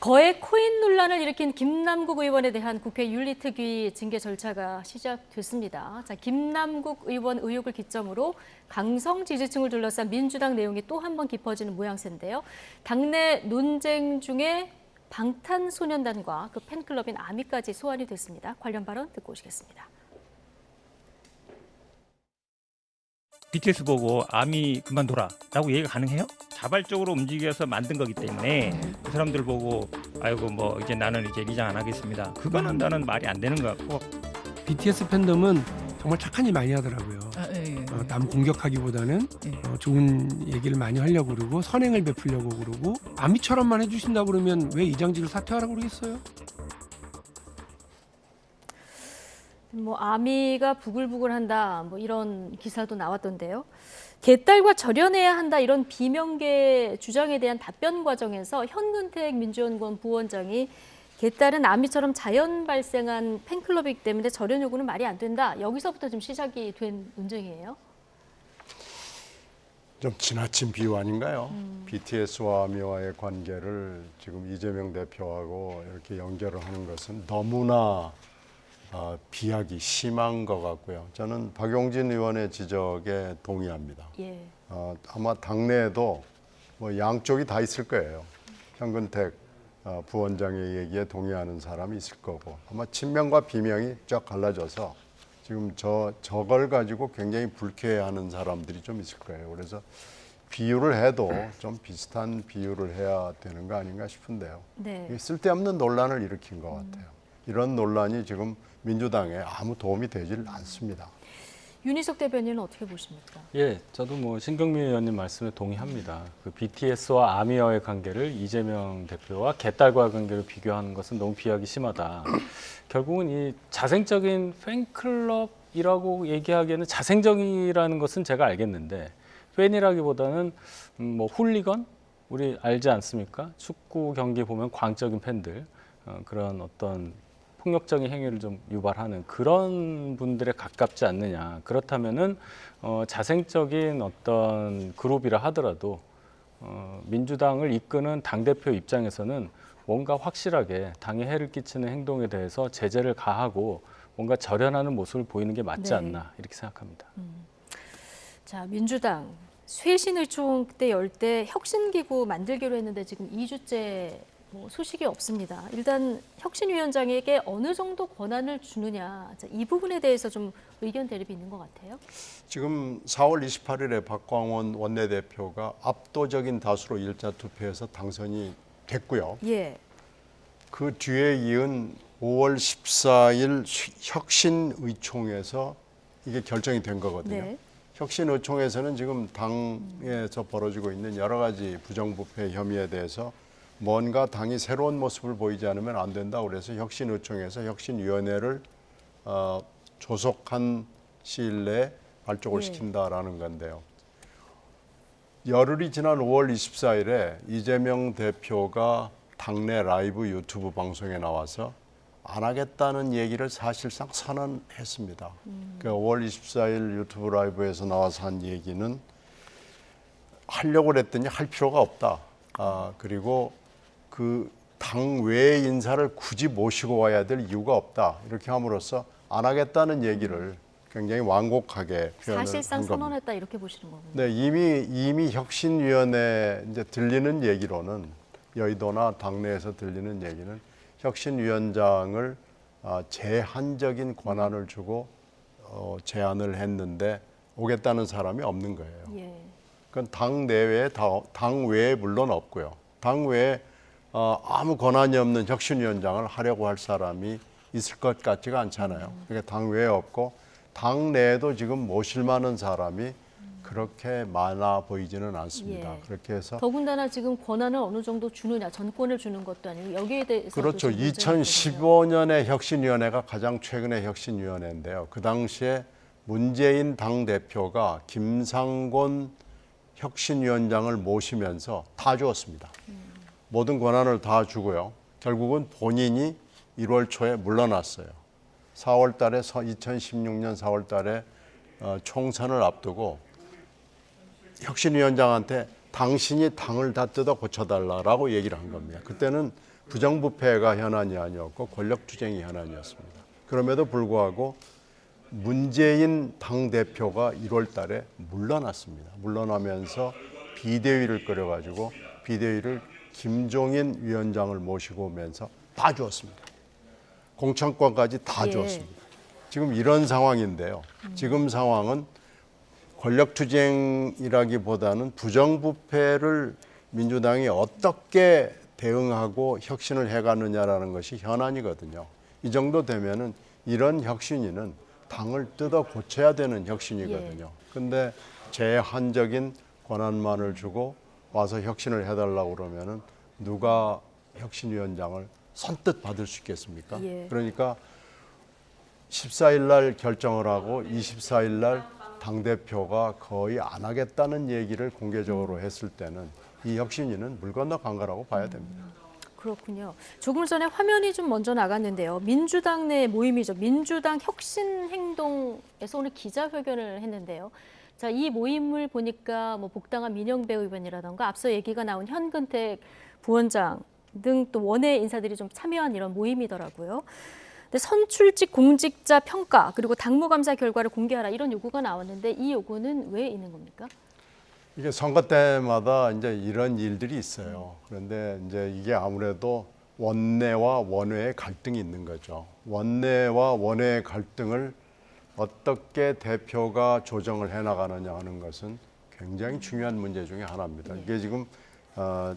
거액 코인 논란을 일으킨 김남국 의원에 대한 국회 윤리특위 징계 절차가 시작됐습니다. 자, 김남국 의원 의혹을 기점으로 강성 지지층을 둘러싼 민주당 내용이 또 한 번 깊어지는 모양새인데요. 당내 논쟁 중에 방탄소년단과 그 팬클럽인 아미까지 소환이 됐습니다. 관련 발언 듣고 오시겠습니다. BTS 보고 아미 그만둬라라고 얘기가 가능해요? 자발적으로 움직여서 만든 거기 때문에 그 사람들 보고 아이고 뭐 이제 나는 이제 리장 안 하겠습니다. 그거는 나는 말이 안 되는 것 같고. BTS 팬덤은 정말 착한 일 많이 하더라고요. 남 공격하기보다는 좋은 얘기를 많이 하려고 그러고 선행을 베풀려고 그러고 아미처럼만 해주신다 그러면 왜 이장지를 사퇴하라고 그러겠어요? 뭐 아미가 부글부글한다 뭐 이런 기사도 나왔던데요. 개딸과 절연해야 한다 이런 비명계 주장에 대한 답변 과정에서 현근택 민주연구원 부원장이 개딸은 아미처럼 자연 발생한 팬클럽이기 때문에 절연 요구는 말이 안 된다. 여기서부터 좀 시작이 된 논쟁이에요. 좀 지나친 비유 아닌가요? BTS와 아미와의 관계를 지금 이재명 대표하고 이렇게 연결을 하는 것은 너무나 비약이 심한 것 같고요. 저는 박용진 의원의 지적에 동의합니다. 예. 아마 당내에도 뭐 양쪽이 다 있을 거예요. 현근택 부원장의 얘기에 동의하는 사람이 있을 거고 아마 친명과 비명이 쫙 갈라져서 지금 저걸 가지고 굉장히 불쾌해하는 사람들이 좀 있을 거예요. 그래서 비유를 해도 좀 비슷한 비유를 해야 되는 거 아닌가 싶은데요. 네. 쓸데없는 논란을 일으킨 것 같아요. 이런 논란이 지금 민주당에 아무 도움이 되질 않습니다. 윤희석 대변인은 어떻게 보십니까? 예, 저도 뭐 신경민 의원님 말씀에 동의합니다. 그 BTS와 아미와의 관계를 이재명 대표와 개딸과의 관계를 비교하는 것은 너무 비약이 심하다. 결국은 이 자생적인 팬클럽이라고 얘기하기에는 자생적이라는 것은 제가 알겠는데 팬이라기보다는 뭐 훌리건 우리 알지 않습니까? 축구 경기 보면 광적인 팬들 그런 어떤 폭력적인 행위를 좀 유발하는 그런 분들에 가깝지 않느냐. 그렇다면은 자생적인 어떤 그룹이라 하더라도 민주당을 이끄는 당대표 입장에서는 뭔가 확실하게 당에 해를 끼치는 행동에 대해서 제재를 가하고 뭔가 절연하는 모습을 보이는 게 맞지 네. 않나 이렇게 생각합니다. 자, 민주당 쇄신의총 때 열 때 혁신기구 만들기로 했는데 지금 2주째 뭐 소식이 없습니다. 일단 혁신위원장에게 어느 정도 권한을 주느냐, 이 부분에 대해서 좀 의견 대립이 있는 것 같아요. 지금 4월 28일에 박광원 원내대표가 압도적인 다수로 1차 투표에서 당선이 됐고요. 예. 그 뒤에 이은 5월 14일 혁신의총에서 이게 결정이 된 거거든요. 네. 혁신의총에서는 지금 당에서 벌어지고 있는 여러 가지 부정부패 혐의에 대해서 뭔가 당이 새로운 모습을 보이지 않으면 안 된다. 그래서 혁신의총에서 혁신위원회를 조속한 시일 내에 발족을 시킨다라는 건데요. 열흘이 지난 5월 24일에 이재명 대표가 당내 라이브 유튜브 방송에 나와서 안 하겠다는 얘기를 사실상 선언했습니다. 그 5월 24일 유튜브 라이브에서 나와서 한 얘기는 하려고 그랬더니 할 필요가 없다. 그리고 그 당 외 인사를 굳이 모시고 와야 될 이유가 없다. 이렇게 함으로써 안 하겠다는 얘기를 굉장히 완곡하게 표현을 사실상 한 겁니다. 선언했다 이렇게 보시는 거군요. 네, 이미 혁신위원회 이제 들리는 얘기로는 여의도나 당내에서 들리는 얘기는 혁신위원장을 제한적인 권한을 주고 제안을 했는데 오겠다는 사람이 없는 거예요. 예. 그건 당 내외에 당 외에 물론 없고요. 당 외에 아무 권한이 없는 혁신위원장을 하려고 할 사람이 있을 것 같지가 않잖아요. 그러니까 당 외에 없고 당 내에도 지금 모실 만한 사람이 그렇게 많아 보이지는 않습니다. 예. 그렇게 해서 더군다나 지금 권한을 어느 정도 주느냐, 전권을 주는 것도 아니고 여기에 대해서 그렇죠. 2015년에 혁신위원회가 가장 최근의 혁신위원회인데요. 그 당시에 문재인 당대표가 김상곤 혁신위원장을 모시면서 다 주었습니다. 모든 권한을 다 주고요. 결국은 본인이 1월 초에 물러났어요. 4월 달에 2016년 4월 달에 총선을 앞두고 혁신위원장한테 당신이 당을 다 뜯어 고쳐달라고 얘기를 한 겁니다. 그때는 부정부패가 현안이 아니었고 권력투쟁이 현안이었습니다. 그럼에도 불구하고 문재인 당대표가 1월 달에 물러났습니다. 물러나면서 비대위를 끌어가지고 비대위를 김종인 위원장을 모시고 오면서 다 주었습니다. 공천권까지 다 주었습니다. 지금 이런 상황인데요. 지금 상황은 권력투쟁이라기보다는 부정부패를 민주당이 어떻게 대응하고 혁신을 해가느냐라는 것이 현안이거든요. 이 정도 되면은 이런 혁신위는 당을 뜯어 고쳐야 되는 혁신이거든요. 근데 제한적인 권한만을 주고 와서 혁신을 해달라고 그러면은 누가 혁신위원장을 선뜻 받을 수 있겠습니까? 그러니까 14일 날 결정을 하고 24일 날 당대표가 거의 안 하겠다는 얘기를 공개적으로 했을 때는 이 혁신위는 물 건너 간 거라고 봐야 됩니다. 그렇군요. 조금 전에 화면이 좀 먼저 나갔는데요. 민주당 내 모임이죠. 민주당 혁신행동에서 오늘 기자회견을 했는데요. 자, 이 모임을 보니까 뭐 복당한 민영배 의원이라던가 앞서 얘기가 나온 현근택 부원장 등 또 원외 인사들이 좀 참여한 이런 모임이더라고요. 근데 선출직 공직자 평가 그리고 당무감사 결과를 공개하라 이런 요구가 나왔는데 이 요구는 왜 있는 겁니까? 이게 선거 때마다 이제 이런 일들이 있어요. 그런데 이제 이게 아무래도 원내와 원외의 갈등이 있는 거죠. 원내와 원외의 갈등을 어떻게 대표가 조정을 해나가느냐 하는 것은 굉장히 중요한 문제 중에 하나입니다. 이게 지금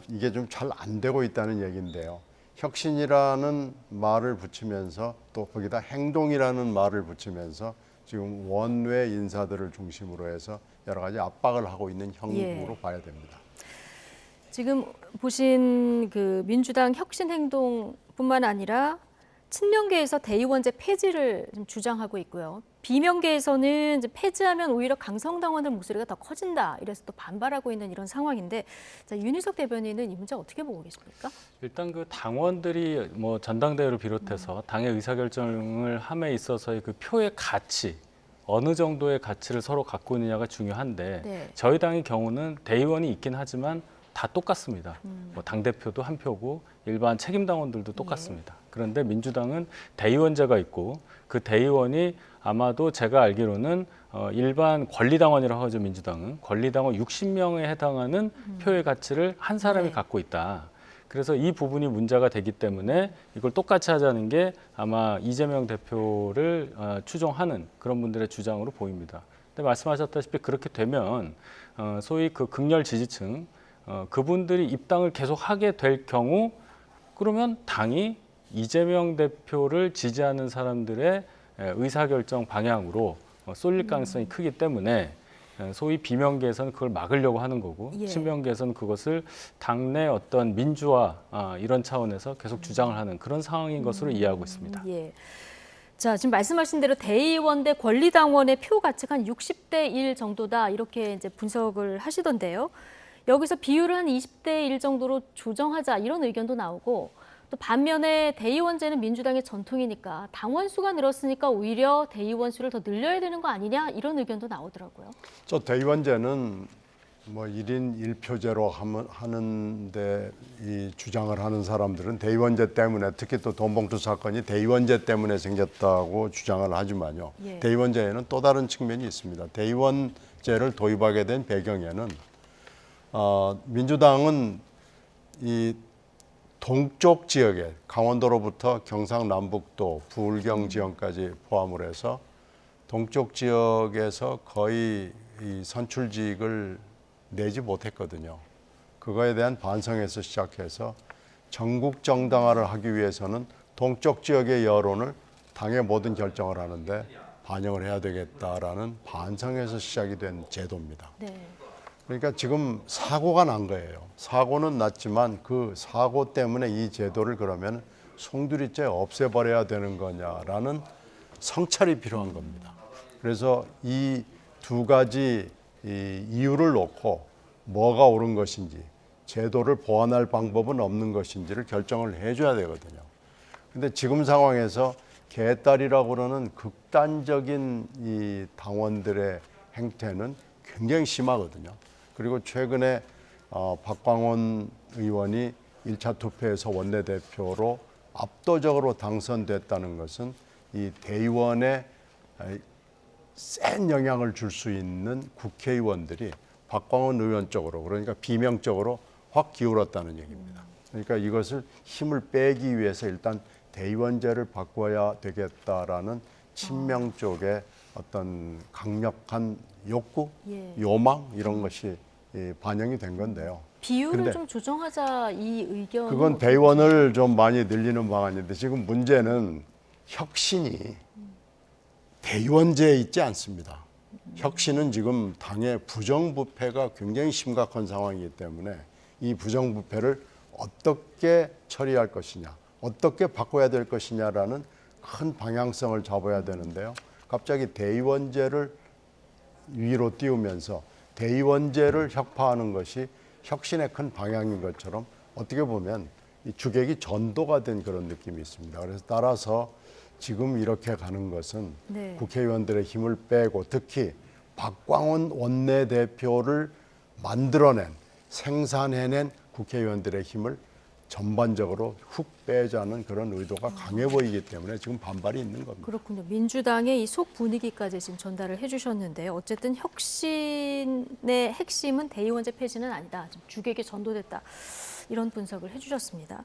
이게 좀 잘 안 되고 있다는 얘기인데요. 혁신이라는 말을 붙이면서 또 거기다 행동이라는 말을 붙이면서 지금 원외 인사들을 중심으로 해서 여러 가지 압박을 하고 있는 형국으로 봐야 됩니다. 지금 보신 그 민주당 혁신행동뿐만 아니라 친명계에서 대의원제 폐지를 좀 주장하고 있고요. 비명계에서는 이제 폐지하면 오히려 강성당원들 목소리가 더 커진다. 이래서 또 반발하고 있는 이런 상황인데, 자, 윤희석 대변인은 이 문제 어떻게 보고 계십니까? 일단 그 당원들이 뭐 전당대회를 비롯해서 당의 의사결정을 함에 있어서의 그 표의 가치, 어느 정도의 가치를 서로 갖고 있느냐가 중요한데 저희 당의 경우는 대의원이 있긴 하지만 다 똑같습니다. 뭐 당대표도 한 표고 일반 책임당원들도 똑같습니다. 그런데 민주당은 대의원제가 있고 그 대의원이 아마도 제가 알기로는 일반 권리당원이라고 하죠. 민주당은 권리당원 60명에 해당하는 표의 가치를 한 사람이 갖고 있다. 그래서 이 부분이 문제가 되기 때문에 이걸 똑같이 하자는 게 아마 이재명 대표를 추종하는 그런 분들의 주장으로 보입니다. 근데 말씀하셨다시피 그렇게 되면 소위 그 극렬 지지층 그분들이 입당을 계속 하게 될 경우 그러면 당이 이재명 대표를 지지하는 사람들의 의사결정 방향으로 쏠릴 가능성이 크기 때문에 소위 비명계에서는 그걸 막으려고 하는 거고 친명계에서는 그것을 당내 어떤 민주화 이런 차원에서 계속 주장을 하는 그런 상황인 것으로 이해하고 있습니다. 자, 지금 말씀하신 대로 대의원 대 권리당원의 표 가치가 한 60대 1 정도다 이렇게 이제 분석을 하시던데요. 여기서 비율을 한 20대 1 정도로 조정하자 이런 의견도 나오고 또 반면에 대의원제는 민주당의 전통이니까 당원 수가 늘었으니까 오히려 대의원 수를 더 늘려야 되는 거 아니냐 이런 의견도 나오더라고요. 저 대의원제는 뭐 1인 1표제로 하는데 이 주장을 하는 사람들은 대의원제 때문에 특히 또 돈봉투 사건이 대의원제 때문에 생겼다고 주장을 하지만요. 대의원제에는 또 다른 측면이 있습니다. 대의원제를 도입하게 된 배경에는 민주당은 이 동쪽 지역에 강원도로부터 경상남북도, 부울경 지역까지 포함을 해서 동쪽 지역에서 거의 이 선출직을 내지 못했거든요. 그거에 대한 반성에서 시작해서 전국 정당화를 하기 위해서는 동쪽 지역의 여론을 당의 모든 결정을 하는데 반영을 해야 되겠다라는 반성에서 시작이 된 제도입니다. 그러니까 지금 사고가 난 거예요. 사고는 났지만 그 사고 때문에 이 제도를 그러면 송두리째 없애버려야 되는 거냐라는 성찰이 필요한 겁니다. 그래서 이 두 가지 이유를 놓고 뭐가 옳은 것인지 제도를 보완할 방법은 없는 것인지를 결정을 해줘야 되거든요. 근데 지금 상황에서 개딸이라고 그러는 극단적인 이 당원들의 행태는 굉장히 심하거든요. 그리고 최근에 박광원 의원이 1차 투표에서 원내대표로 압도적으로 당선됐다는 것은 이 대의원에 센 영향을 줄 수 있는 국회의원들이 박광원 의원 쪽으로, 그러니까 비명적으로 확 기울었다는 얘기입니다. 그러니까 이것을 힘을 빼기 위해서 일단 대의원제를 바꿔야 되겠다라는 친명 쪽의 어떤 강력한 욕구, 요망 이런 것이 반영이 된 건데요. 비율을 근데 좀 조정하자 이 의견. 그건 대의원을 좀 많이 늘리는 방안인데 지금 문제는 혁신이 대의원제에 있지 않습니다. 혁신은 지금 당의 부정부패가 굉장히 심각한 상황이기 때문에 이 부정부패를 어떻게 처리할 것이냐, 어떻게 바꿔야 될 것이냐라는 큰 방향성을 잡아야 되는데요. 갑자기 대의원제를 위로 띄우면서 대의원제를 혁파하는 것이 혁신의 큰 방향인 것처럼 어떻게 보면 이 주객이 전도가 된 그런 느낌이 있습니다. 그래서 따라서 지금 이렇게 가는 것은 네. 국회의원들의 힘을 빼고 특히 박광원 원내대표를 만들어낸, 생산해낸 국회의원들의 힘을 전반적으로 훅 빼자는 그런 의도가 강해 보이기 때문에 지금 반발이 있는 겁니다. 그렇군요. 민주당의 이 속 분위기까지 지금 전달을 해주셨는데 어쨌든 혁신의 핵심은 대의원제 폐지는 아니다. 지금 주객에 전도됐다. 이런 분석을 해주셨습니다.